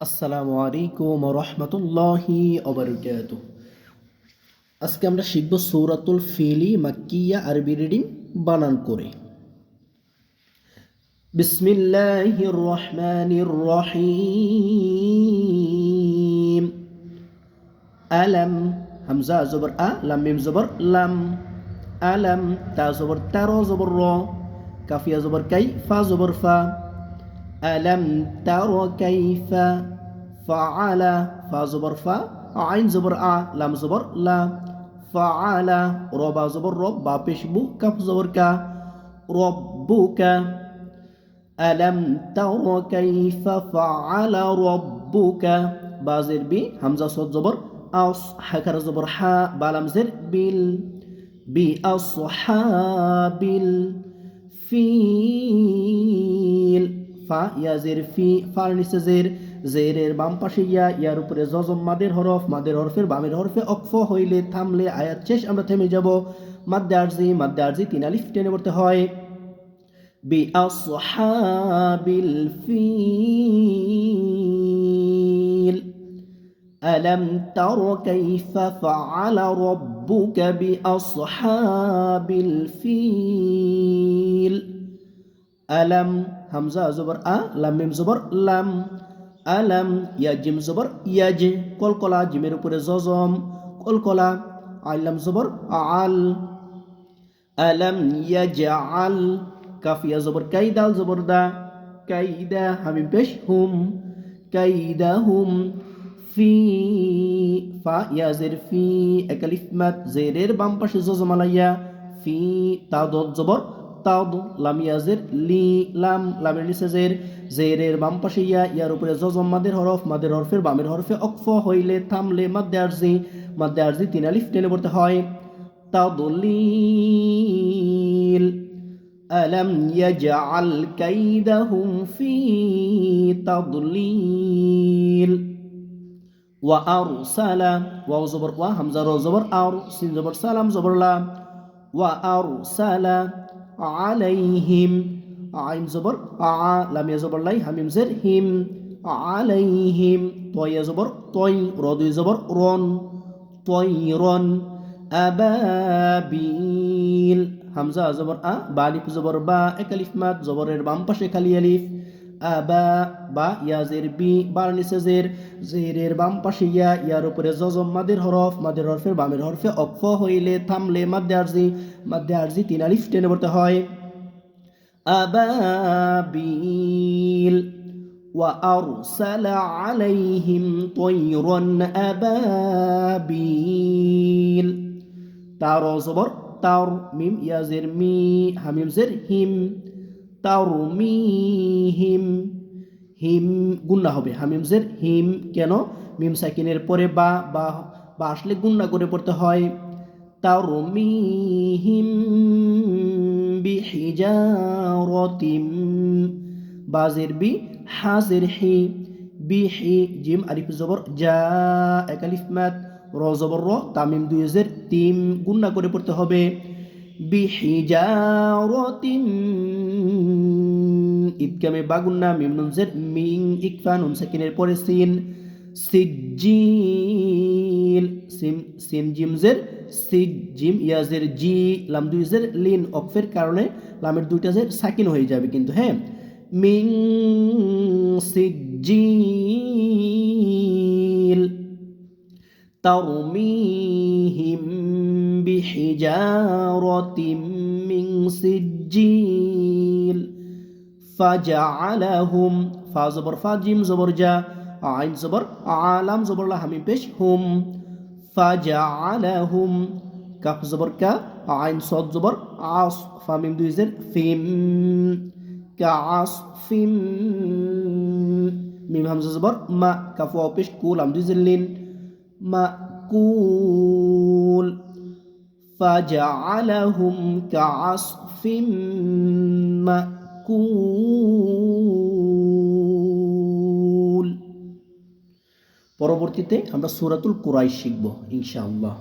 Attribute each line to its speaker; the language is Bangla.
Speaker 1: আসসালামু আলাইকুম ওয়া রাহমাতুল্লাহি ওয়া বারাকাতুহু। আজকে আমরা শিখব সূরাতুল ফিলি মাক্কিয়া আরবি রিডিং বানান করে। বিসমিল্লাহির রহমানির রহিম। আলাম হামজা জবর আ লাম মিম জবর লাম। আলাম তা জবর তা র জবর র কাফিয়া জবর কাই ফা জবর ফা। আলাম তার কাইফা ফাআলা ফা জবর ফা আইন জবর আ লাম জবর লা ফাআলা রবা জবর রব বা পেশ বু কাফ জবর কা রব্বুকা। আলাম তার কাইফা ফাআলা রব্বুকা বাজের বি হামজা সদ জবর আস হাকার জবর হা বালাম জের বিল বি আসহাবিল ফিল ফা ইয়া জের ফি ফার নিচে জের জেরের বাম পাশে ইয়া ইয়ার উপরে জজম মাদের হরফের বামের হরফে অক্ফ হইলে থামলে আয়াত শেষ আমরা থেমে যাব। মাদ্দে আরজি তিন আলিফ টেনে পড়তে হয়। বি আসহাবিল ফিল ألم تر كيف فعل ربك بأصحاب الفيل ألم همزة زبر أ لام ميم زبر لم ألم يا جيم زبر يج কলকলা জিমের উপরে জজম কলকলা আইলাম জবর আল ألم يجعل কাফিয়া জবর কাইদাল জবর দা কাইদা হামিম পেশ হুম কাইদাহুম ফি ফা ইয়া জের ফি একালিফ মাদ জেরের বাম পাশে জজম আলাইয়া ফি তাদ জবর তাদ লাম ইয়া জের লি লাম লামের নিচে জের জেরের বাম পাশে ইয়া ইয়ার উপরে জজম মাদের হরফের বামের হরফে অক্ফ হইলে থামলে মাদ্দে আরজি তিন আলিফ টেনে পড়তে হয়। তাদলিল ألم يجعل كيدهم في تضليل وأرسل واو زبر وا همزة رو زبر أر سين زبر سلام زبر لا وأرسل عليهم عين زبر ع لم يزبر لاي هميم زر هم عليهم طي زبر طي رضي زبر رون طيرا أبابيل হামজা জবর আ বা আলিফ জবর বা এক আলিফ মাদ জবরের বাম পাশে খালি আলিফ আবা বা ইয়া জের বি বার নিচে জেরের বাম পাশে ইয়া ইয়ার উপরে জজম মাদের হরফের বামের হরফে অক্ফ হইলে থামলে মাদ্দে আরজি তিন আলিফ টেনে পড়তে হয়। আবাবিল وأرسل عليهم طيرا أبابيل তার জবর তার মিম ইয়াজের মি হামিম জের হিম তার হিম হিম গুন্না হবে হামিম জের হিম কেন মিম সাকিনের পরে বা আসলে গুন্না করে পড়তে হয়। তার হিম বিহিজারতিম বাজের বি হাজের হি বিহি জিম আলিফ জবর জা এক আলিফ মাদ র জবর র তামিম দুই জের তিম গুন্না করে পড়তে হবে। বিহিজারতিম ইদগামে বা গুন্না মিম নুন জের মিং ইকফা নুন সাকিনের পরে সিন সিজিল সিন জিম জের সিজ জিম ইয়াজের জি লাম দুই জের লিন অকফের কারণে লামের দুইটা জের সাকিন হয়ে যাবে কিন্তু হ্যাঁ মিং সিজিল ترميهم بحجارة من سجيل فجعلهم فا زبر فا جيم زبر جا عين زبر عالم زبر لا همين بيش هم فجعلهم كاف زبر كا عين صاد زبر عص فاميم دوي زر فيم كعصف ميم همزة زبر ما كاف واو بيش كول هم دوي زر لين مأكول فجعلهم كعصف مأكول পরবর্তীতে আমরা সূরাতুল কুরাইশ শিখব ইনশাআল্লাহ।